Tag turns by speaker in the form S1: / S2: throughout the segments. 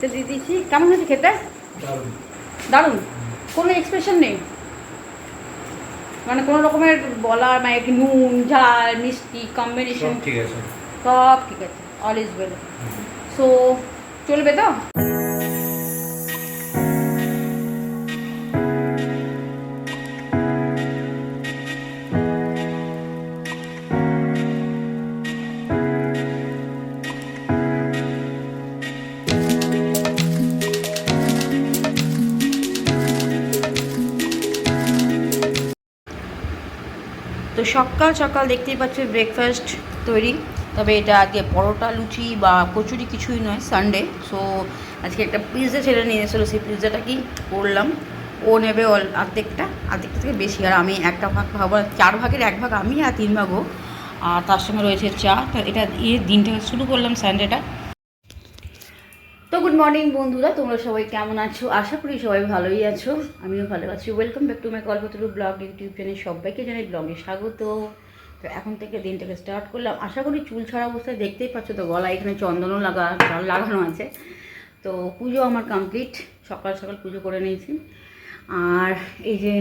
S1: দিয়ে দিয়েছি। কেমন হয়েছে খেতে? দারুণ। কোনো এক্সপ্রেশন নেই, মানে কোনো রকমের বলার মানে নুন ঝাল মিষ্টি কম্বিনেশন
S2: ঠিক আছে,
S1: সব ঠিক আছে, অল ইজ ওয়েল। সো চলবে তো? তো সকাল সকাল দেখতেই পাচ্ছ ব্রেকফাস্ট তৈরি। তবে এটা আজকে পরোটা লুচি বা কচুরি কিছুই নয়, সানডে। সো আজকে একটা পিৎজা ছেলে নিয়ে এসেছিলো, সেই পিৎজাটা কি করলাম। ও নেবে অর্ধেকটা থেকে বেশি, আর আমি একটা ভাগ খাবো। 4 ভাগের 1 ভাগ আমি, আর 3 ভাগ ও। আর তার সঙ্গে রয়েছে চা। তো এটা দিনটা শুরু করলাম সানডেটা। তো গুড মর্নিং বন্ধুরা, তোমরা সবাই কেমন আছো? আশা করি সবাই ভালোই আছো, আমিও ভালো আছি। Welcome back to my Kalpataru blog YouTube channel. সবাইকে জানাই ব্লগে স্বাগত। তো এখন থেকে দিনটাকে স্টার্ট করলাম। আশা করি চুল ছাড়া অবস্থায় দেখতেই পাচ্ছ তো, গলায় এখানে চন্দনও লাগানো আছে। তো পুজো আমার কমপ্লিট, সকাল সকাল পুজো করে নিয়েছি। আর এই যে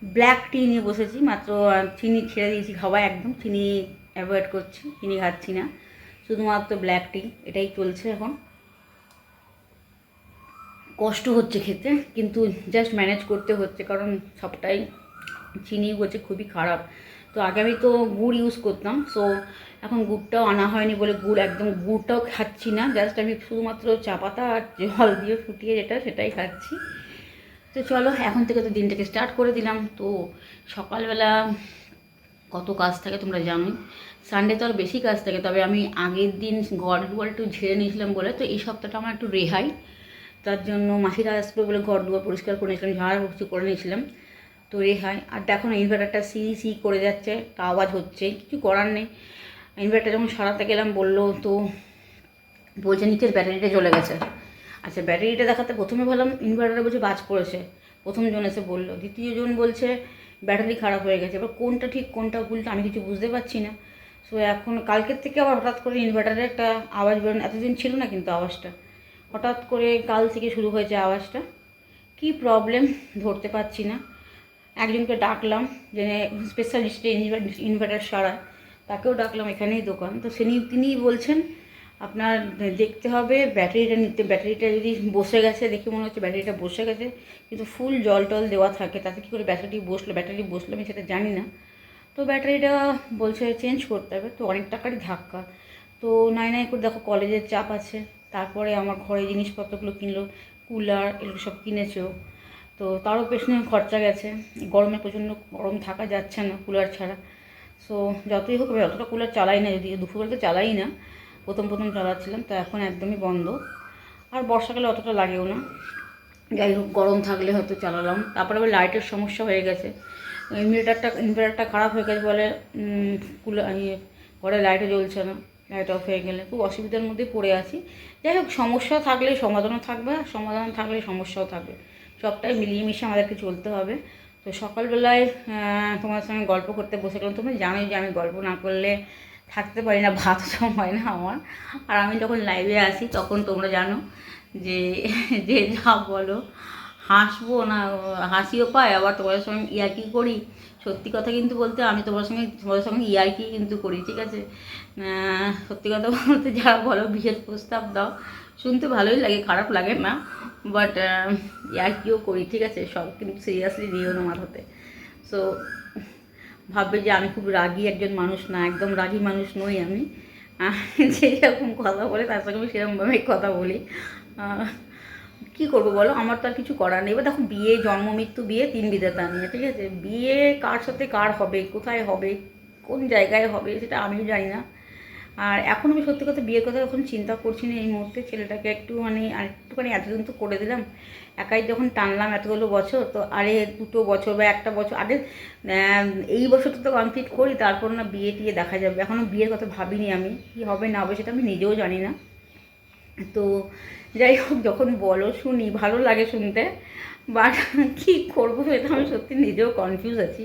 S1: ব্ল্যাক টি নিয়ে বসেছি, মাত্র চিনি ছেড়ে দিয়েছি খাওয়া, একদম চিনি অ্যাভয়েড করছি, চিনি খাচ্ছি না, শুধুমাত্র ব্ল্যাক টি, এটাই চলছে এখন। কষ্ট হচ্ছে খেতে, কিন্তু জাস্ট ম্যানেজ করতে হচ্ছে, কারণ সবটাই চিনি হচ্ছে খুবই খারাপ। তো আগে আমি তো গুড় ইউজ করতাম, সো এখন গুড়টাও আনা হয়নি বলে গুড়টাও খাচ্ছি না। জাস্ট আমি শুধুমাত্র চা পাতা আর জল দিয়ে ফুটিয়ে সেটাই খাচ্ছি। তো চলো এখন থেকে তো দিনটাকে স্টার্ট করে দিলাম। তো সকালবেলা কত কাজ থাকে তোমরা জানোই, সানডে তো আর বেশি কাজ থাকে। তবে আমি আগের দিন ঘর দুয়ার একটু ঝেড়ে নিয়েছিলাম বলে, তো এই সপ্তাহটা আমার একটু রেহাই। তার জন্য মাসিরা আসবে বলে ঘর দুয়ার পরিষ্কার করে নিয়েছিলাম, ঝাড়া বসে করে নিয়েছিলাম, তো রেহাই। আর দেখো না, ইনভার্টারটা সি করে যাচ্ছে, আওয়াজ হচ্ছে, কিছু করার নেই। ইনভার্টার যখন সারাতে গেলাম বললো, তো বলছে নিচের ব্যাটারিটা জ্বলে গেছে। আচ্ছা, ব্যাটারিটা দেখাতে প্রথমে বললাম ইনভার্টারে বলছে বাজ পড়েছে, প্রথম জন এসে বললো। দ্বিতীয় জন বলছে ব্যাটারি খারাপ হয়ে গেছে। এবার কোনটা ঠিক কোনটা ভুলটা আমি কিছু বুঝতে পারছি না। সো এখন কালকের থেকে আবার হঠাৎ করে ইনভার্টারে একটা আওয়াজ বেরোনো, এতদিন ছিল না কিন্তু আওয়াজটা, হঠাৎ করে কাল থেকে শুরু হয়েছে আওয়াজটা। কি প্রবলেম ধরতে পারছি না। একজনকে ডাকলাম, যে স্পেশালিস্টে ইনভার্টার সারায়, তাকেও ডাকলাম, এখানেই দোকান। তো তিনিই বলছেন আপনার দেখতে হবে ব্যাটারিটা যদি বসে গেছে, দেখে মনে হচ্ছে ব্যাটারিটা বসে গেছে, কিন্তু ফুল জল টল দেওয়া থাকে, তাতে কী করে ব্যাটারি বসলো আমি সেটা জানি না। তো ব্যাটারিটা বলছে চেঞ্জ করতে হবে, তো অনেক টাকারই ধাক্কা। তো নাই করে দেখো কলেজের চাপ আছে, তারপরে আমার ঘরে জিনিসপত্রগুলো কিনলো, কুলার এগুলো সব কিনেছো, তো তারও পেছনে খরচা গেছে। গরমে প্রচণ্ড গরম থাকা যাচ্ছে না কুলার ছাড়া। সো যতই হোক, অতটা কুলার চালাই না, যদি দুপুরবেলা তো চালাই না, প্রথম চালাচ্ছিলাম, তো এখন একদমই বন্ধ। আর বর্ষাকালে অতটা লাগেও না, যাই হোক গরম থাকলে হয়তো চালালাম। তারপরে আবার লাইটের সমস্যা হয়ে গেছে, ইনভার্টারটা খারাপ হয়ে গেছে বলে ঘরে লাইটও জ্বলছে না, লাইট অফ হয়ে গেলে খুব অসুবিধার মধ্যে পড়ে আছি। যাই হোক, সমস্যা থাকলে সমাধানও থাকবে, আর সমাধান থাকলে সমস্যাও থাকবে, সবটাই মিলিয়ে মিশে আমাদেরকে চলতে হবে। তো সকালবেলায় তোমার সঙ্গে গল্প করতে বসে গেলাম। তুমি জানোই যে আমি গল্প না করলে থাকতে পারি না, ভাত হয় না আমার। আর আমি যখন লাইভে আসি তখন তোমরা জানো যে যে যা বলো, হাসবো না, হাসিও পায়, আবার তোমাদের সঙ্গে ইয়ার্কি করি। সত্যি কথা কিন্তু বলতে, আমি তোমাদের সঙ্গে ইয়ার্কি কিন্তু করি, ঠিক আছে? সত্যি কথা বলতে, যারা বলো বিশেষ প্রস্তাব দাও, শুনতে ভালোই লাগে, খারাপ লাগে না, বাট ইয়ার্কিও করি, ঠিক আছে? সব কিন্তু সিরিয়াসলি নিও না মাথাতে। সো ভাববে যে আমি খুব রাগী একজন মানুষ, না, একদম রাগী মানুষ নই আমি। যেরকম কথা বলে তার সঙ্গে আমি সেরকমভাবেই কথা বলি। কী করবো বলো, আমার তো আর কিছু করার নেই। এবার দেখো, বিয়ে, জন্ম মৃত্যু, বিয়ে 3 বিধাতা নিয়ে, ঠিক আছে? বিয়ে কার সাথে কার হবে, কোথায় হবে, কোন জায়গায় হবে, সেটা আমিও জানি না। আর এখন আমি সত্যি কথা বিয়ের কথা এখন চিন্তা করছি না এই মুহূর্তে। ছেলেটাকে একটুখানি এতদিন তো করে দিলাম, একাই যখন টানলাম এতগুলো বছর, তো আরে 2 বছর বা 1 বছর আগে, এই বছরটা তো কমপ্লিট করি, তারপর না বিয়ে টিয়ে দেখা যাবে। এখনও বিয়ের কথা ভাবিনি আমি, কী হবে না হবে সেটা আমি নিজেও জানি না। তো যাই হোক, যখন বলো শুনি, ভালো লাগে শুনতে, বাট কী করবো এটা আমি সত্যি নিজেও কনফিউজ আছি,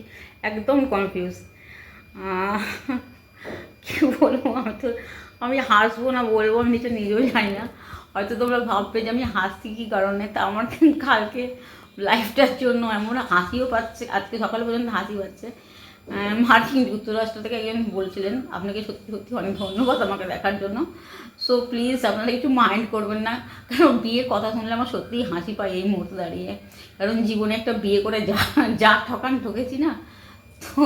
S1: একদম কনফিউজ। কী বলবো, আমি হাসবো না বলবো আমি নিজেও জানি না। হয়তো তোমরা ভাববে যে আমি হাসছি কী কারণে, তা আমার কালকে লাইফটার জন্য এমন হাসিও পাচ্ছে, আজকে সকালে পর্যন্ত হাসি পাচ্ছে। মার্কিন যুক্তরাষ্ট্র থেকে একজন বলছিলেন, আপনাকে সত্যি সত্যি অনেক ধন্যবাদ আমাকে দেখার জন্য। সো প্লিজ আপনারা কিছু মাইন্ড করবেন না, কারণ বিয়ের কথা শুনলে আমার সত্যিই হাসি পায় এই মুহূর্তে দাঁড়িয়ে। কারণ জীবনে একটা বিয়ে করে যা যা ঠকেছি না, তো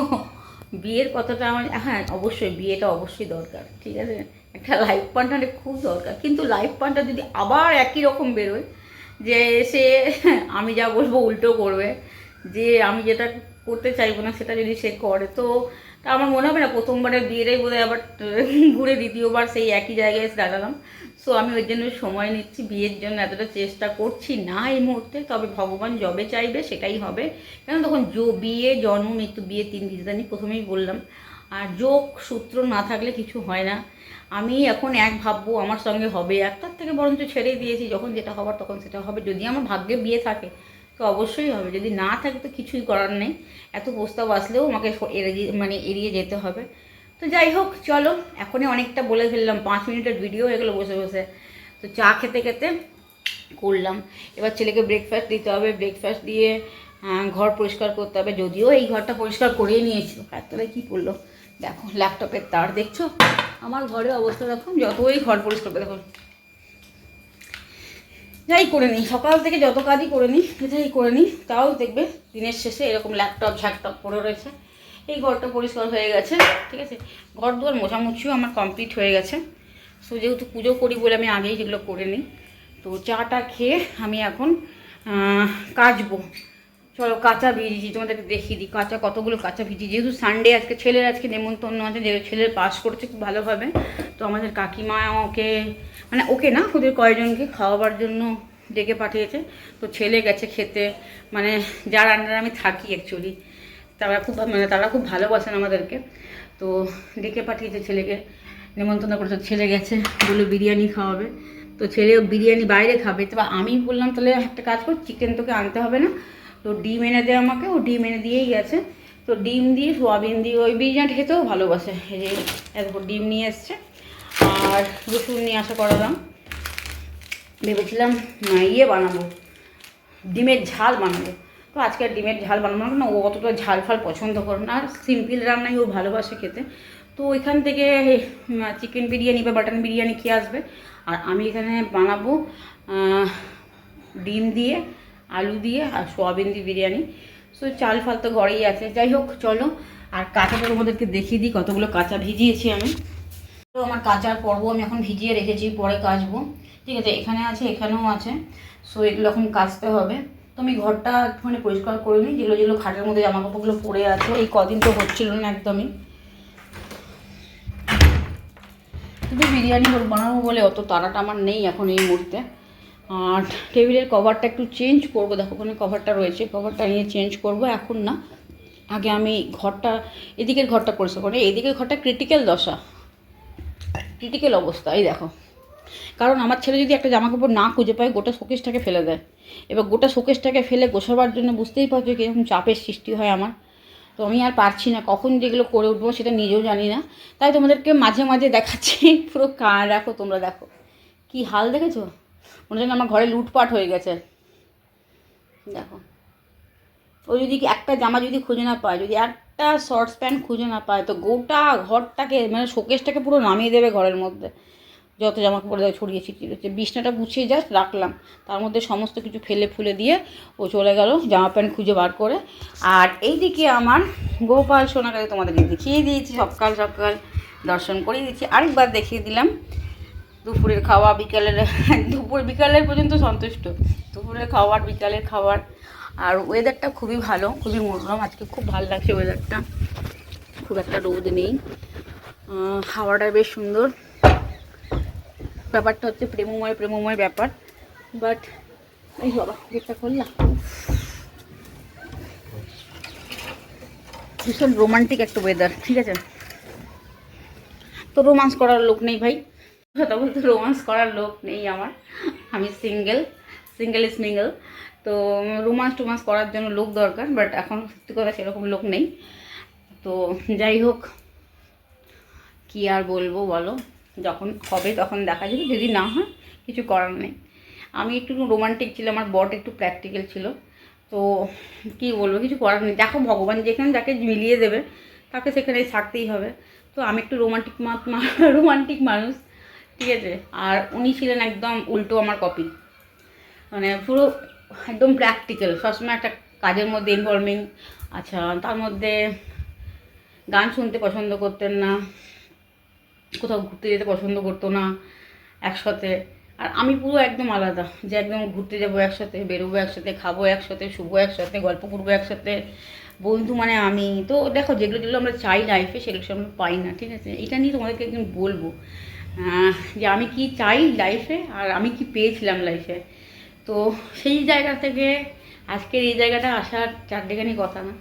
S1: বিয়ের কথাটা আমার, হ্যাঁ অবশ্যই বিয়েটা অবশ্যই দরকার, ঠিক আছে, একটা লাইফ পার্টনারের খুব দরকার। কিন্তু লাইফ পার্টনার যদি আবার একই রকম বেরোয়, যে সে আমি যা বলবো উল্টো করবে, যে আমি যেটা করতে চাইবো না সেটা যদি সে করে, তো তা আমার মনে হবে না প্রথমবারের বিয়েটাই বোধহয় আবার ঘুরে দ্বিতীয়বার সেই একই জায়গায় এসে দাঁড়ালাম। সো আমি ওই জন্য সময় নিচ্ছি, বিয়ের জন্য এতটা চেষ্টা করছি না এই মুহূর্তে। তবে ভগবান যবে চাইবে সেটাই হবে, কেন তখন বিয়ে জন্ম মৃত্যু, বিয়ে 3 বিধান আমি প্রথমেই বললাম। আর যোগ সূত্র না থাকলে কিছু হয় না। আমি এখন এক ভাববো আমার সঙ্গে হবে, একটার থেকে বরঞ্চ ছেড়েই দিয়েছি, যখন যেটা হবার তখন সেটা হবে। যদি আমার ভাগ্যে বিয়ে থাকে তো অবশ্যই হবে, যদি না থাকে তো কিছুই করার নেই। এত প্রস্তাব আসলেও আমাকে এড়িয়ে যেতে হবে। তো যাই হোক, চলো এখনই অনেকটা বলে ফেললাম, 5 মিনিটের ভিডিও এগুলো বসে বসে। তো চা খেতে খেতে করলাম। এবার ছেলেকে ব্রেকফাস্ট দিতে হবে, ব্রেকফাস্ট দিয়ে ঘর পরিষ্কার করতে হবে। যদিও এই ঘরটা পরিষ্কার করেই নিয়েছিল, তারপরে কী করলো দেখো, ল্যাপটপের তার দেখছো, আমার ঘরের অবস্থা দেখো, যতই ঘর পরিষ্কার করে দেখো, যাই করে নিই সকাল থেকে যত কাজই করে নিই, যাই করে নিই, তাও দেখবে দিনের শেষে এরকম ল্যাপটপ ঝ্যাপটপ পড়ে রয়েছে। এই ঘরটা পরিষ্কার হয়ে গেছে, ঠিক আছে, ঘর দুয়ার মোছামুছিও আমার কমপ্লিট হয়ে গেছে। সো যেহেতু পুজো করি বলে আমি আগেই যেগুলো করে নিই। তো চাটা খেয়ে আমি এখন কাচবো। চলো কাঁচা ভিজিয়েছি, তোমাদেরকে দেখিয়ে দিই কাঁচা কতগুলো কাঁচা ভিজি। যেহেতু সানডে আজকে, ছেলের আজকে নেমন্তন্ন আছে, যে ছেলের পাস করছে খুব ভালোভাবে। তো আমাদের কাকিমা ওকে, মানে ওকে না, ওদের কয়েকজনকে খাওয়াবার জন্য ডেকে পাঠিয়েছে। তো ছেলে গেছে খেতে, মানে যার আন্ডারে আমি থাকি অ্যাকচুয়ালি, তারা খুব ভালোবাসেন আমাদেরকে। তো ডেকে পাঠিয়েছে ছেলেকে, নেমন্তন্ন করেছে, ছেলে গেছে, বললো বিরিয়ানি খাওয়াবে। তো ছেলে বিরিয়ানি বাইরে খাবে। তো আমি বললাম তাহলে একটা কাজ কর, চিকেন তোকে আনতে হবে না, তো ডিম এনে দেয় আমাকে, ও ডিম এনে দিয়েই গেছে। তো ডিম দিয়ে সোয়াবিন দিয়ে ওই বিরিয়ানি খেতেও ভালোবাসে। এই যে এরপর ডিম নিয়ে এসছে, আর রসুন নিয়ে আসা করালাম। ভেবেছিলাম বানাবো, ডিমের ঝাল বানাবো। তো আজকে আর ডিমের ঝাল বানাবো না, ও অতটা ঝাল ফাল পছন্দ করে না, আর সিম্পল রান্নাই ও ভালোবাসে খেতে। তো ওইখান থেকে চিকেন বিরিয়ানি বা মাটন বিরিয়ানি খেয়ে আসবে। আর আমি এখানে বানাবো ডিম দিয়ে, আলু দিয়ে আর সোয়াবিন দিয়ে বিরিয়ানি। সো চাল ফাল তো ঘরেই আছে। যাই হোক চলো, আর কাঁচাটা তোমাদেরকে দেখিয়ে দিই কতগুলো কাঁচা ভিজিয়েছি আমি। তো আমার কাঁচার পর্ব আমি এখন ভিজিয়ে রেখেছি, পরে কাচবো, ঠিক আছে, এখানে আছে এখানেও আছে। সো এগুলো এখন কাচতে হবে। তো আমি ঘরটা একটুখানি পরিষ্কার করে নিই, যেগুলো যেগুলো খাটের মধ্যে জামাকাপড়গুলো পরে আছে, এই কদিন তো হচ্ছিল না একদমই। শুধু বিরিয়ানি বানাবো বলে অত তাড়াটা আমার নেই এখন এই মুহূর্তে। আর টেবিলের কভারটা একটু চেঞ্জ করবো, দেখো ওখানে কভারটা রয়েছে, কভারটা নিয়ে চেঞ্জ করব এখন না, আগে আমি ঘরটা, এদিকের ঘরটা পরিষ্কার করি। এদিকের ঘরটা ক্রিটিক্যাল অবস্থা, এই দেখো। কারণ আমার ছেলে যদি একটা জামাকাপড় না খুঁজে পায়, গোটা শোকেসটাকে ফেলে দেয়। এবার গোটা শোকেসটাকে ফেলে গোছাবার জন্য বুঝতেই পারছো কীরকম চাপের সৃষ্টি হয় আমার। তো আমি আর পারছি না, কখন যেগুলো করে উঠবো সেটা নিজেও জানি না, তাই তোমাদেরকে মাঝে মাঝে দেখাচ্ছি। পুরো দেখো, তোমরা দেখো কি হাল, দেখেছো, মনে হয় আমার ঘরে লুটপাট হয়ে গেছে। দেখো, ও যদি একটা জামা যদি খুঁজে না পায়, যদি একটা শর্টস প্যান্ট খুঁজে না পায়, তো গোটা ঘরটাকে, মানে শোকেসটাকে পুরো নামিয়ে দেবে ঘরের মধ্যে। যত জামা কাপড় ছড়িয়ে ছিটিয়ে রয়েছে, বিছনাটা গুছিয়ে জাস্ট রাখলাম, তার মধ্যে সমস্ত কিছু ফেলে ফুলে দিয়ে ও চলে গেল জামা প্যান্ট খুঁজে বার করে। আর এইদিকে আমার গোপাল সোনাকে তোমাদেরকে দেখিয়ে দিয়েছি, সকাল সকাল দর্শন করিয়ে দিচ্ছি, আরেকবার দেখিয়ে দিলাম। দুপুরের খাওয়া, বিকালের পর্যন্ত সন্তুষ্ট, দুপুরের খাবার, বিকালের খাবার। আর ওয়েদারটা খুবই ভালো, খুবই মনোরম, আজকে খুব ভালো লাগছে ওয়েদারটা, খুব একটা রোদ নেই, হাওয়াটা বেশ সুন্দর। ব্যাপারটা হচ্ছে প্রেমময় ব্যাপার। বাট এই বাবা যেটা করলাম, ভীষণ রোমান্টিক একটা ওয়েদার, ঠিক আছে। তো রোমান্স করার লোক নেই ভাই, কথা বলতে রোমান্স করার লোক নেই আমার, আমি সিঙ্গেল ইজ মিঙ্গেল। তো রোমান্স করার জন্য লোক দরকার, বাট এখন সত্যি কথা সেরকম লোক নেই। তো যাই হোক, কি আর বলবো বলো, যখন হবে তখন দেখা যাবে, যদি না হয় কিছু করার নেই। আমি একটু রোমান্টিক ছিলাম, আমার বট একটু প্র্যাকটিক্যাল ছিল। তো কী বলবো, কিছু করার নেই। দেখো ভগবান যেখানে যাকে মিলিয়ে দেবে তাকে সেখানে থাকতেই হবে। তো আমি একটু রোমান্টিক মানুষ, ঠিক আছে। আর উনি ছিলেন একদম উল্টো আমার কপি, মানে পুরো একদম প্র্যাকটিক্যাল, সবসময় একটা কাজের মধ্যে ইনভলভিং। আচ্ছা, তার মধ্যে গান শুনতে পছন্দ করতেন না, কোথাও ঘুরতে যেতে পছন্দ করতো না একসাথে। আর আমি পুরো একদম আলাদা, যে একদম ঘুরতে যাবো একসাথে, বেরোবো একসাথে, খাবো একসাথে, শুবো একসাথে, গল্প করবো একসাথে, বন্ধু মানে আমি। তো দেখো, যেগুলো যেগুলো আমরা চাই লাইফে সেগুলো আমরা পাই না, ঠিক আছে। এটা নিয়ে তোমাদেরকে একদিন বলবো যে আমি কি চাই লাইফে আর আমি কি পেয়েছিলাম লাইফে। তো সেই জায়গা থেকে আজকের এই জায়গাটা আসার চারটেখানি কথা না।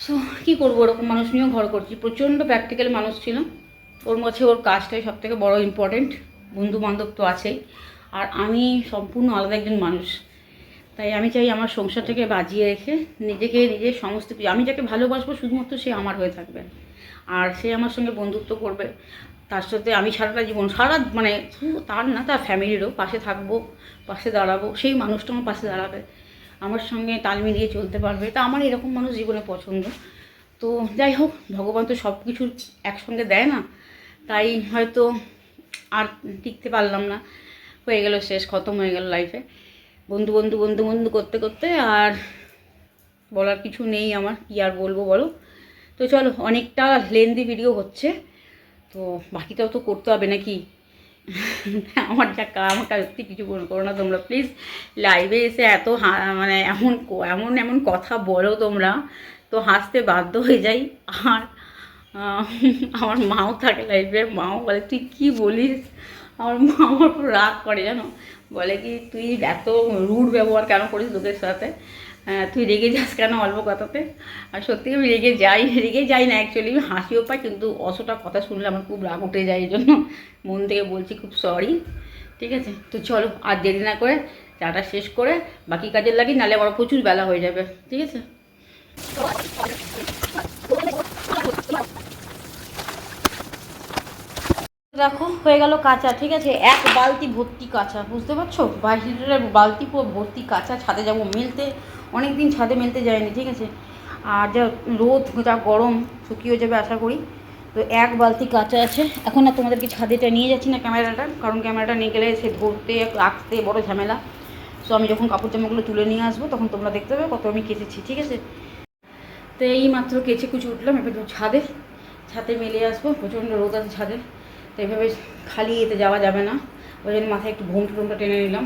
S1: সো কী করবো, ওরকম মানুষ নিয়েও ঘর করছি। প্রচণ্ড প্র্যাকটিক্যাল মানুষ ছিল, ওর মধ্যে ওর কাজটাই সবথেকে বড় ইম্পর্টেন্ট, বন্ধু বান্ধব তো আছেই। আর আমি সম্পূর্ণ আলাদা একজন মানুষ। তাই আমি চাই আমার সংসারটাকে বাজিয়ে রেখে নিজেকে, নিজের সমস্ত কিছু, আমি যাকে ভালোবাসবো শুধুমাত্র সে আমার হয়ে থাকবে, আর সে আমার সঙ্গে বন্ধুত্ব করবে। তার সাথে আমি সারাটা জীবন, মানে শুধু তার না, তার ফ্যামিলিরও পাশে থাকবো, পাশে দাঁড়াবো। সেই মানুষটা আমার পাশে দাঁড়াবে, আমার সঙ্গে তাল মিলিয়ে চলতে পারবে। তা আমার এরকম মানুষ জীবনে পছন্দ। তো যাই হোক, ভগবান তো সব কিছু একসঙ্গে দেয় না, তাই হয়তো আর টিকতে পারলাম না, হয়ে গেল শেষ, খতম হয়ে গেল লাইফে। বন্ধু বন্ধু বন্ধু বন্ধু করতে করতে আর বলার কিছু নেই আমার, কী আর বলবো বলো। তো চলো, অনেকটা লেন্দি ভিডিও হচ্ছে, তো বাকিটাও তো করতে হবে নাকি। আমার আমাকে সত্যি কিছু করো না তোমরা প্লিজ। লাইভে এসে এত মানে এমন এমন এমন কথা বলো তোমরা, তো হাসতে বাধ্য হয়ে যাই। আর আমার মাও থাকে লাইফে, মাও বলে তুই কী বলিস। আমার মা আমার পুরো রাগ করে, জানো, বলে কি তুই এত রুড ব্যবহার কেন করিস লোকের সাথে, তুই রেগে যাস কেন অল্প কথাতে। আর সত্যি আমি রেগে যাই না অ্যাকচুয়ালি, আমি হাসিও পাই, কিন্তু অতটা কথা শুনলে আমার খুব রাগ উঠে যায়। এই জন্য মন থেকে বলছি, খুব সরি, ঠিক আছে। তো চলো, আর দেরি না করে চাটা শেষ করে বাকি কাজের লাগি, নাহলে আমার প্রচুর বেলা হয়ে যাবে, ঠিক আছে। দেখো হয়ে গেল কাঁচা, ঠিক আছে। এক বালতি ভর্তি কাঁচা, বুঝতে পারছো, 22 লিটারের বালতি পুরো ভর্তি কাঁচা। ছাদে যাবো মেলতে, অনেক দিন ছাদে মেলতে যায়নি, ঠিক আছে। আর যা রোদ, যা গরম, শুকিয়ে যাবে আশা করি। তো এক বালতি কাঁচা আছে। এখন আর তোমাদেরকে ছাদেটা নিয়ে যাচ্ছি না ক্যামেরাটা, কারণ ক্যামেরাটা নিয়ে গেলে সে ধরতে রাখতে বড় ঝামেলা। সো আমি যখন কাপড় জামাগুলো তুলে নিয়ে আসবো তখন তোমরা দেখতে পাবে কত আমি কেচেছি, ঠিক আছে। তো এই মাত্র কেচে কুচে উঠলাম, এবার ছাদে মেলে আসবো। প্রচণ্ড রোদ আছে ছাদে, তো এইভাবে খালি এতে যাওয়া যাবে না, ওই জন্য মাথায় একটু ঘুমটা টেনে নিলাম,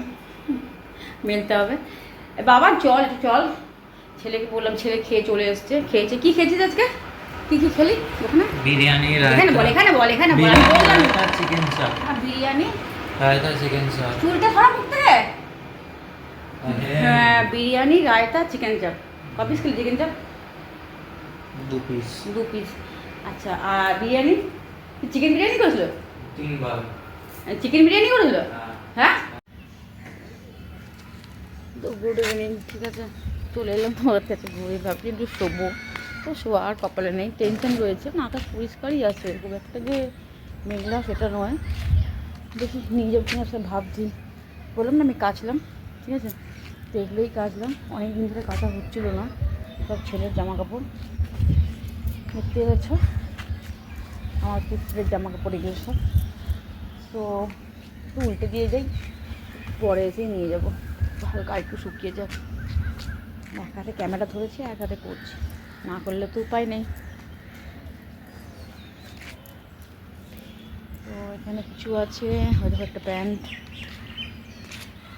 S1: মেলতে হবে। বাবা চল চল, ছেলেকে বললাম, ছেলে খেয়ে চলে এসছে, খেয়েছে। কি খেয়েছিস আজকে, কি খেলি ওখানে?
S2: বিরিয়ানি,
S1: এখানে বল, এখানে বল, এখানে বল। আমি বললাম
S2: চিকেন চাপ,
S1: বিরিয়ানি,
S2: রায়তা, চিকেন চাপ।
S1: চুলটা ধরা মুখতে। হ্যাঁ, বিরিয়ানি, রায়তা, চিকেন চাপ। ক পিস খেলি চিকেন চাপ?
S2: 2 পিস।
S1: 2 পিস। আচ্ছা, আর বিরিয়ানি? চিকেন বিরিয়ানি করেছিল?
S2: 3 বার।
S1: চিকেন বিরিয়ানি করেছিল, হ্যাঁ। তো গুড ইভিনিং, ঠিক আছে। চলে এলাম তোমার কাছে ঘুরে, ভাবছি একটু শোবো, তো শোয়া আর কপালে নেই, টেনশন রয়েছে না। আকাশ পরিষ্কারই আছে, খুব একটা যে মেঘলা সেটা নয়। দেখি নিয়ে যাবো কিনা সে ভাবছি। বললাম না আমি কাচলাম, ঠিক আছে, তো এগুলোই কাচলাম। অনেক দিন ধরে কাচা হচ্ছিলো না, সব ছেলের জামা কাপড় দেখতে গেছো, আমার পুত্রের জামা কাপড় এগুলো সব। তো একটু উল্টে দিয়ে যাই, পরে এসেই নিয়ে যাবো, হালকা একটু শুকিয়ে যাক। এক হাতে ক্যামেরা ধরেছি, এক হাতে করছি, না করলে তো উপায় নেই। তো এখানে কিছু আছে, হয়তো একটা প্যান্ট,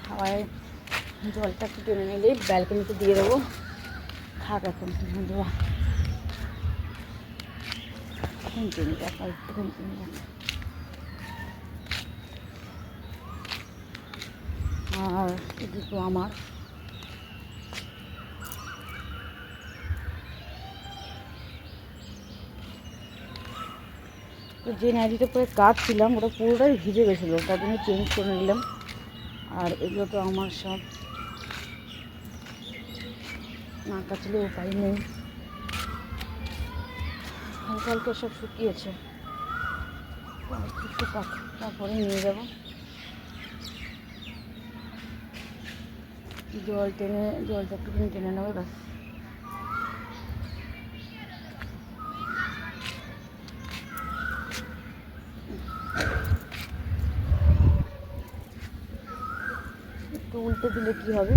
S1: হাওয়ায় জলটা একটু টেনে নিলেই ব্যালকনিতে দিয়ে দেবো, থাক এখন ধোয়া, এখন টেনে যাক, একটুখানি টেনে যাক। আর এদিকে আমার যে নাইটিটা পরে কাচছিলাম ওটা পুরোটাই ভিজে গেছিলো, তার জন্য চেঞ্জ করে নিলাম। আর এগুলো তো আমার সব না কাচলে উপায় নেই, হালকা হালকা সব শুকিয়েছে, শুকাক, তারপরে নিয়ে যাবো। জলটা একটুখানি টেনে নেবে ব্যাস। একটু উল্টে দিলে কী হবে,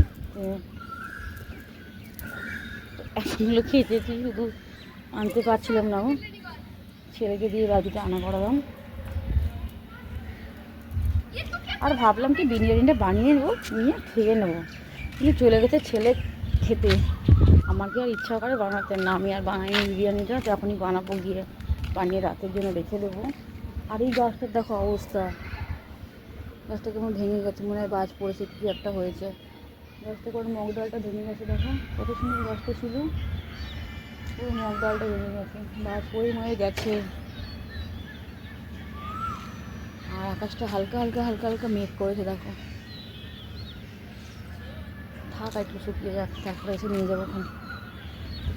S1: এখনগুলো খেয়েছি, শুধু আনতে পারছিলাম না, ছেলেকে দিয়ে বাড়িতে আনা করালাম। আর ভাবলাম কি বিরিয়ানিটা বানিয়ে নেবো, নিয়ে খেয়ে নেবো, কিন্তু চলে গেছে ছেলে খেতে। আমাকে আর ইচ্ছা করে বানাতে না, আমি আর বানাইনি বিরিয়ানিটা, যখনই বানাবো গিয়ে বানিয়ে রাতের জন্য রেখে দেবো। আর এই গাছটার দেখো অবস্থা, গাছটা কেমন ভেঙে গেছে, মনে হয় বাজ পড়েছে, কী একটা হয়েছে। গাছটা করে মগ ডালটা ভেঙে গেছে, দেখো কত সুন্দর গাছটা ছিল, পুরো মগ ডালটা ভেঙে গেছে, বাজ পড়ে মরে গেছে। আর আকাশটা হালকা হালকা হালকা হালকা মেঘ করেছে দেখো। থাক একটু শুকিয়ে যাক, তারপরে এসে নিয়ে যাবো ওখানে।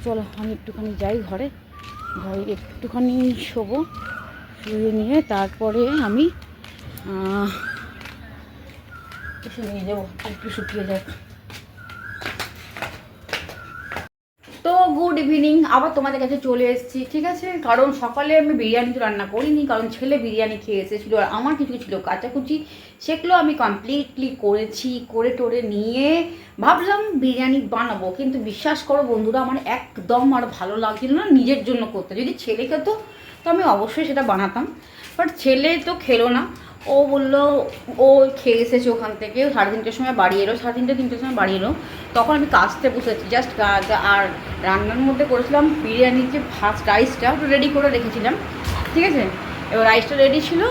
S1: চলো আমি একটুখানি যাই ঘরে একটুখানি শোবো, শুয়ে নিয়ে তারপরে আমি এসে নিয়ে যাবো, একটু শুকিয়ে যাক। তো গুড ইভিনিং, আবার তোমাদের কাছে চলে এসেছি, ঠিক আছে। কারণ সকালে আমি বিরিয়ানি তো রান্না করিনি, কারণ ছেলে বিরিয়ানি খেয়ে এসেছিলো, আর আমার কিছু ছিল কাচাকুচি, সেগুলো আমি কমপ্লিটলি করেছি। করে টোরে নিয়ে ভাবলাম বিরিয়ানি বানাবো, কিন্তু বিশ্বাস করো বন্ধুরা, আমার একদম আর ভালো লাগছিল না নিজের জন্য করতে। যদি ছেলে খেতো তো আমি অবশ্যই সেটা বানাতাম, বাট ছেলে তো খেলো না। ও বললো, ও খেয়ে এসেছে ওখান থেকে, 3:30টার সময় বাড়ি এলো, 3:30-3টের সময় বাড়ি এলো। তখন আমি কাজতে বসেছি জাস্ট, আর রান্নার মধ্যে করেছিলাম বিরিয়ানির যে ফার্স্ট রাইসটা ওটা রেডি করে রেখেছিলাম, ঠিক আছে। এবার রাইসটা রেডি ছিল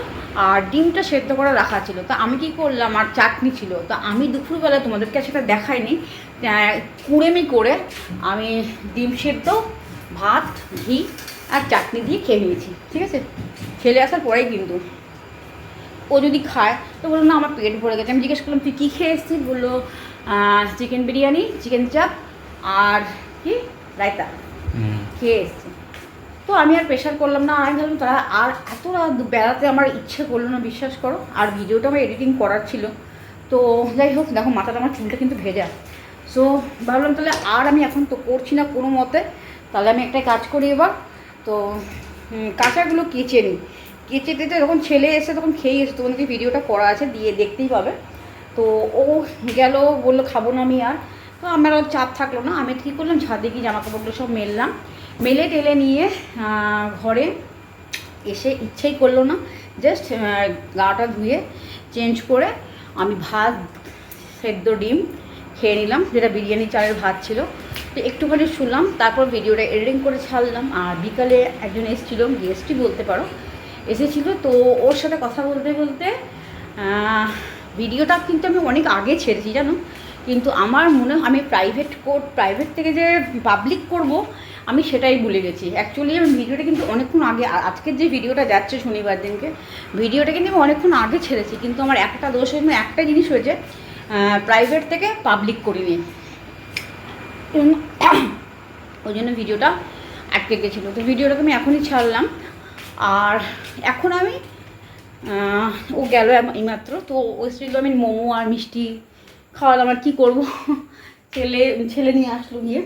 S1: আর ডিমটা সেদ্ধ করে রাখা ছিল। তো আমি কি করলাম, আর চাটনি ছিল, তো আমি দুপুরবেলা তোমাদেরকে সেটা দেখাইনি, কুড়েমি করে আমি ডিম সেদ্ধ, ভাত, ঘি আর চাটনি দিয়ে খেয়ে নিয়েছি, ঠিক আছে। ছেলে আসার পরেই কিন্তু ও যদি খায় তো বললো না আমার পেট ভরে গেছে। আমি জিজ্ঞেস করলাম তুই কী খেয়ে এসেছিস, বললো চিকেন বিরিয়ানি, চিকেন চাপ আর কি রায়তা খেয়ে এসছি। তো আমি আর প্রেশার করলাম না, আমি ভাবলাম তারা আর এত বেড়াতে আমার ইচ্ছে করলো না, বিশ্বাস করো। আর ভিডিওটা আমার এডিটিং করার ছিল, তো যাই হোক দেখো মাথাটা আমার চুলটা কিন্তু ভেজা। সো ভাবলাম তাহলে আর আমি এখন তো করছি না কোনো মতে, তাহলে আমি একটা কাজ করি এবার। তো কাঁচাগুলো কেচে নিই, কেচে টেচে যখন ছেলে এসে তখন খেয়ে এসে, তোমাদেরকে ভিডিওটা করা আছে, দিয়ে দেখতেই পাবে। তো ও গেল, বললো খাবো না আমি আর, তো আমার আর চাপ থাকলো না। আমি কী করলাম, ছাদে গিয়ে জামাকাপড়গুলো সব মেললাম, মেলে টেলে নিয়ে ঘরে এসে ইচ্ছেই করলো না, জাস্ট গাটা ধুয়ে চেঞ্জ করে আমি ভাত, সেদ্ধ ডিম খেয়ে নিলাম, যেটা বিরিয়ানি চালের ভাত ছিল। তো একটুখানি শুনলাম, তারপর ভিডিওটা এডিটিং করে ছাড়লাম। আর বিকালে একজন এসেছিল, গেস্টই বলতে পারো, এসেছিলো। তো ওর সাথে কথা বলতে বলতে ভিডিওটা কিন্তু আমি অনেক আগে ছেড়েছি জানো, কিন্তু আমার মনে হয় আমি প্রাইভেট থেকে যে পাবলিক করব আমি সেটাই ভুলে গেছি। অ্যাকচুয়ালি আমি ভিডিওটা কিন্তু অনেকক্ষণ আগে, আজকের যে ভিডিওটা যাচ্ছে শনিবার দিনকে, ভিডিওটা কিন্তু আমি অনেকক্ষণ আগে ছেড়েছি, কিন্তু আমার একটা দোষ হয়েছে, একটা জিনিস হয়েছে, প্রাইভেট থেকে পাবলিক করিনি, ওই জন্য ভিডিওটা আটকে গেছিলো। তো ভিডিওটাকে আমি এখনই ছাড়লাম। আর এখন আমি ও গেল এইমাত্র, তো ওই ছিল আমি মোমো আর মিষ্টি খাওয়ালাম। আর কী করবো, ছেলে নিয়ে আসলো, গিয়ে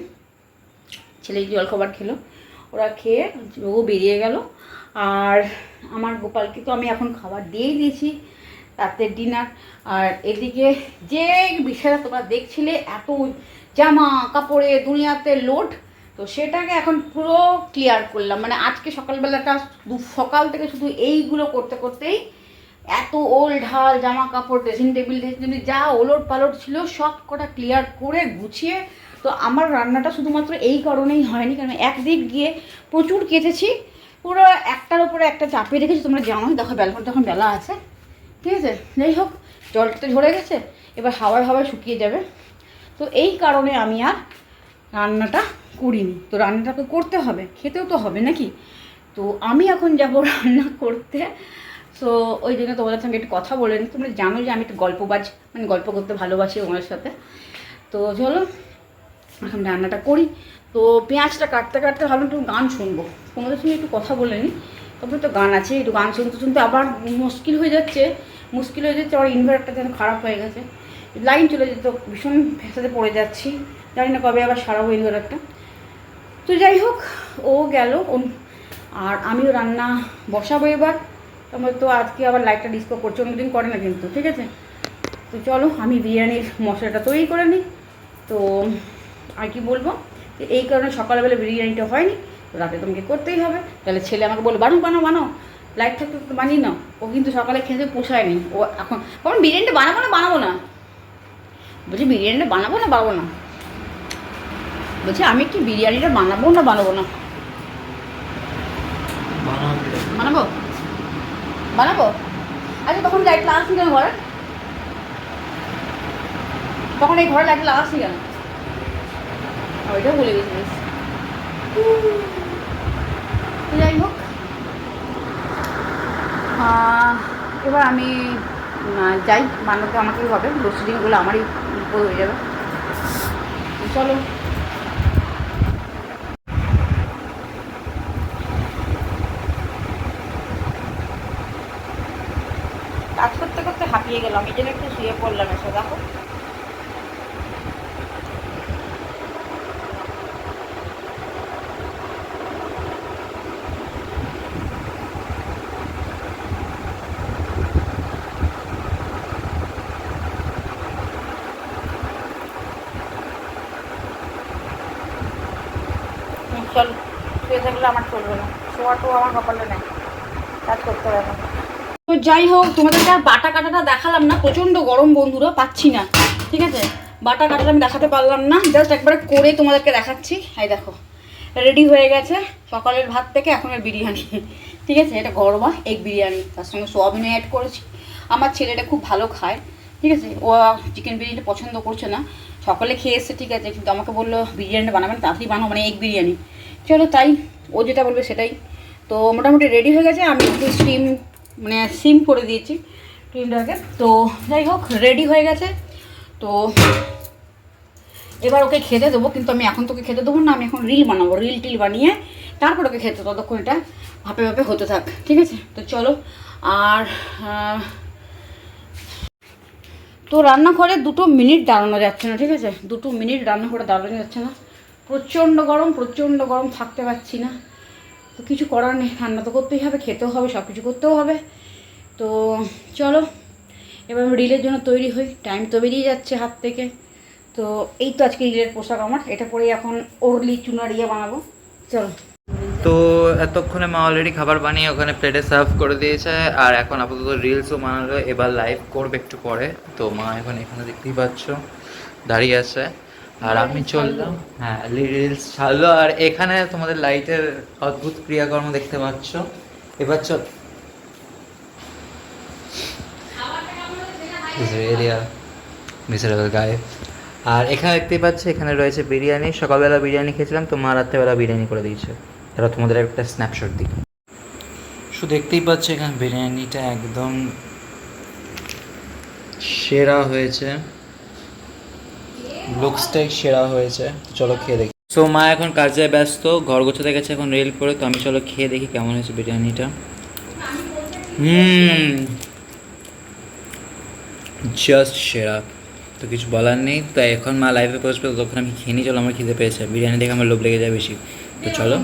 S1: ছেলে জলখাবার খেলো, ওরা খেয়ে ও বেরিয়ে গেল। আর আমার গোপালকে তো আমি এখন খাবার দিয়েই দিয়েছি, রাতের ডিনার। আর এদিকে যে বিষয়টা তোমরা দেখছিলে, এত জামা কাপড়ে দুনিয়াতে লোড, তো সেটাকে এখন পুরো ক্লিয়ার করলাম। মানে আজকে সকালবেলাটা সকাল থেকে শুধু এইগুলো করতে করতেই এত ওল ঢাল জামা কাপড়, ড্রেসিং টেবিল যা ওলট পালট ছিল সব কটা ক্লিয়ার করে গুছিয়ে। তো আমার রান্নাটা শুধুমাত্র এই কারণেই হয়নি, কারণ একদিক গিয়ে প্রচুর কেটেছি, পুরো একটার উপরে একটা চাপিয়ে রেখেছি। তোমরা জানোই, দেখো তখন বেলা আছে, ঠিক আছে। যাই হোক, জলটা ঝরে গেছে, এবার হাওয়ায় শুকিয়ে যাবে। তো এই কারণে আমি আর রান্নাটা করিনি। তো রান্নাটাকে করতে হবে, খেতেও তো হবে নাকি। তো আমি এখন যাব রান্না করতে। সো ওই জন্য তোমাদের সঙ্গে একটু কথা বলে নিই। তোমরা জানো যে আমি একটু গল্প করতে ভালোবাসি তোমাদের সাথে। তো চলো এখন রান্নাটা করি। তো পেঁয়াজটা কাটতে কাটতে ভাবলাম একটু গান শুনবো, তোমাদের সঙ্গে একটু কথা বলে নিই। তবে তো গান আছে, একটু গান শুনতে শুনতে আবার মুশকিল হয়ে যাচ্ছে। আবার ইনভার্টারটা যেন খারাপ হয়ে গেছে, লাইন চলে যেত, ভীষণ ফেসাতে পড়ে যাচ্ছি, জানি না কবে আবার সারাবো ইনভার্টারটা। তো যাই হোক, ও গেল, আর আমিও রান্না বসাবো এবার। তোমার তো আজকে আবার লাইটটা ডিস্কো করছে, অন্যদিন করে না কিন্তু, ঠিক আছে। তো চলো আমি বিরিয়ানির মশলাটা তৈরি করে নিই। তো আর কি বলবো, এই কারণে সকালবেলা বিরিয়ানিটা হয়নি, তো রাতে তোমাকে করতেই হবে। তাহলে ছেলে আমাকে বলে বানাও বানাও বানাও, লাইট থাকতে তো বানিয়ে নাও। ও কিন্তু সকালে খেতে পোষায়নি, ও এখন বিরিয়ানিটা বানাবো না বলছি, বিরিয়ানিটা বানাবো না বলছি, আমি কি বিরিয়ানিটা বানাবো না বানাবো। আচ্ছা তখন লাইট লাগাচ্ছি কেন ঘরে, তখন এই ঘরে লাইট লাগাচ্ছি কেন, ওইটাও বলে গেছিলিস। যাই হোক, এবার আমি যাই, বানাতে আমাকেই হবে, লোডশেডিংগুলো আমারই উপর হয়ে যাবে। চলো কাজ করতে করতে হাঁপিয়ে গেলাম, এই জন্য একটু শুয়ে পড়লাম এসে, দেখো। চল, শুয়ে থাকলে আমার চলবে না, শোয়াটাও আমার কপালে নেই, কাজ করতে হবে। তো যাই হোক, তোমাদেরকে আর বাটা কাটাটা দেখালাম না, প্রচণ্ড গরম বন্ধুরা, পাচ্ছি না, ঠিক আছে। বাটা কাটাটা আমি দেখাতে পারলাম না, জাস্ট একবারে করে তোমাদেরকে দেখাচ্ছি। এই দেখো রেডি হয়ে গেছে সকালের ভাত থেকে এখনের বিরিয়ানি, ঠিক আছে। এটা গরমা এগ বিরিয়ানি, তার সঙ্গে সোয়াবিন অ্যাড করেছি। আমার ছেলেটা খুব ভালো খায়, ঠিক আছে। ও চিকেন বিরিয়ানিটা পছন্দ করছে না, সকালে খেয়ে এসছে, ঠিক আছে, কিন্তু আমাকে বললো বিরিয়ানিটা বানাবেন, তাড়াতাড়ি বানাবো, মানে এগ বিরিয়ানি। চলো তাই, ও যেটা বলবে সেটাই। তো মোটামুটি রেডি হয়ে গেছে, আমি একটু সিম করে দিয়েছি ক্রিমটাকে। তো যাই হোক রেডি হয়ে গেছে। তো এবার ওকে খেতে দেবো, কিন্তু আমি এখন তোকে খেতে দেবো না, আমি এখন রিল বানাবো, টিল বানিয়ে তারপর ওকে খেতে, ততক্ষণ এটা ভাপে হতে থাক, ঠিক আছে। তো চলো। আর তো রান্নাঘরে 2 মিনিট দাঁড়ানো যাচ্ছে না, ঠিক আছে, 2 মিনিট রান্নাঘরে দাঁড়ানো যাচ্ছে না, প্রচণ্ড গরম, থাকতে পারছি না। তো কিছু করার নেই, রান্না তো করতেই হবে, খেতেও হবে, সব কিছু করতেও হবে। তো চলো এবার আমি রিলের জন্য তৈরি হই, টাইম তো বেরিয়ে যাচ্ছে হাত থেকে। তো এই তো আজকে রিলের পোশাক আমার, এটা পরেই এখন ওরলি চুনারিয়া বানাবো। চলো।
S2: তো এতক্ষণে মা অলরেডি খাবার বানিয়ে ওখানে প্লেটে সার্ভ করে দিয়েছে, আর এখন আপাতত রিলসও বানালো, এবার লাইভ করবে একটু পরে। তো মা এখন এখানে দেখতেই পাচ্ছ দাঁড়িয়ে আছে, আর আমি চললাম। হ্যাঁ, রিলস ছাড়লো, আর এখানে তোমাদের লাইটের অদ্ভুত ক্রিয়াকর্ম দেখতে পাচ্ছ। এবার চল মিসারেবল গায়ে। আর এখানে দেখতেই পাচ্ছ, এখানে রয়েছে বিরিয়ানি, সকালবেলা বিরিয়ানি খেয়েছিলাম, তো মা রাত্রেবেলা বিরিয়ানি করে দিয়েছে। তারা তোমাদের একটা স্ন্যাপশট দিই, শুধু দেখতেই পাচ্ছ এখানে বিরিয়ানিটা একদম সেরা হয়েছে, লুকসটাই সেরা হয়েছে। চলো খেয়ে দেখি। সো মা এখন কাজে ব্যস্ত, ঘর গোছাতে গেছে এখন রিল করে, তো আমি চলো খেয়ে দেখি কেমন হয়েছে বিরিয়ানিটা। জাস্ট সেরা, তো কিছু বলার নেই। তো এখন মা লাইভে বসবে, তখন আমি খেয়ে নিই। চলো, আমার খিদে পেয়েছে, বিরিয়ানি দেখে আমার লোভ লেগে যায় বেশি। তো চলো।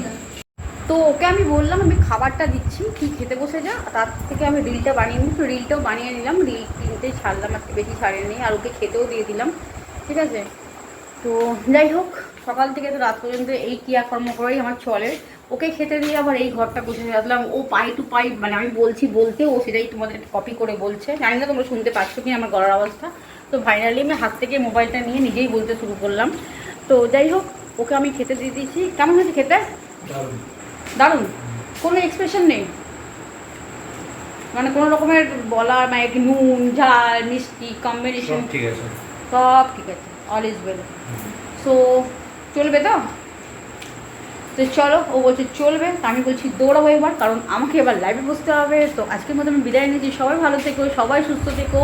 S1: তো ওকে আমি বললাম আমি খাবারটা দিচ্ছি, তুই খেতে বসে যা, তার থেকে আমি রিলটা বানিয়ে নিই। তো রিলটাও বানিয়ে নিলাম, রিল 3টে ছাড়লাম, আর বেশি ছাড়েনি, আর ওকে খেতেও দিয়ে দিলাম, ঠিক আছে। তো যাই হোক, সকাল থেকে তো রাত পর্যন্ত এই ক্রিয়াকর্ম করেই আমার চলে। ওকে খেতে দিয়ে আবার এই ঘরটা গুছিয়ে রাখলাম, ও পাই টু পাই, মানে আমি বলতে ও সেটাই তোমাদের কপি করে বলছে, জানি না তোমরা শুনতে পাচ্ছ কি আমার গলার অবস্থা। তো ফাইনালি আমি হাত থেকে মোবাইলটা নিয়ে নিজেই বলতে শুরু করলাম। তো যাই হোক, ওকে আমি খেতে দিয়ে দিয়েছি। কেমন হয়েছে খেতে? দারুণ, কোনো এক্সপ্রেশন নেই, মানে কোনো রকমের বলার, মানে নুন ঝাল মিষ্টি কম্বিনেশন
S2: ঠিক আছে,
S1: সব ঠিক আছে, অল ইজ ওয়েল। সো চলবে তো? তো চলো, ও বলছে চলবে, তো আমি বলছি দৌড়াবো এবার, কারণ আমাকে এবার লাইভে বসতে হবে। তো আজকের মতো আমি বিদায় নিচ্ছি, সবাই ভালো থেকো, সবাই সুস্থ থেকো,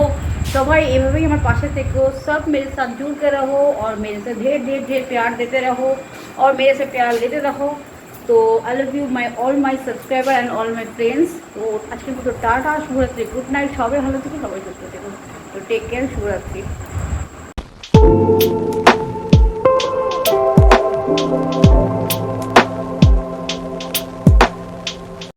S1: সবাই এভাবেই আমার পাশে থেকো, সব मेरे साथ जुड़ के रहो और मेरे से ढेर ढेर ढेर प्यार देते रहो और मेरे से प्यार लेते रहो। तो I love you my all my subscriber and all my friends. তো আজকের মতো টাটা, শুভরাত্রি, গুড নাইট, সবাই ভালো থেকো, সবাই সুস্থ থেকো। তো টেক কেয়ার, শুভরাত্রি।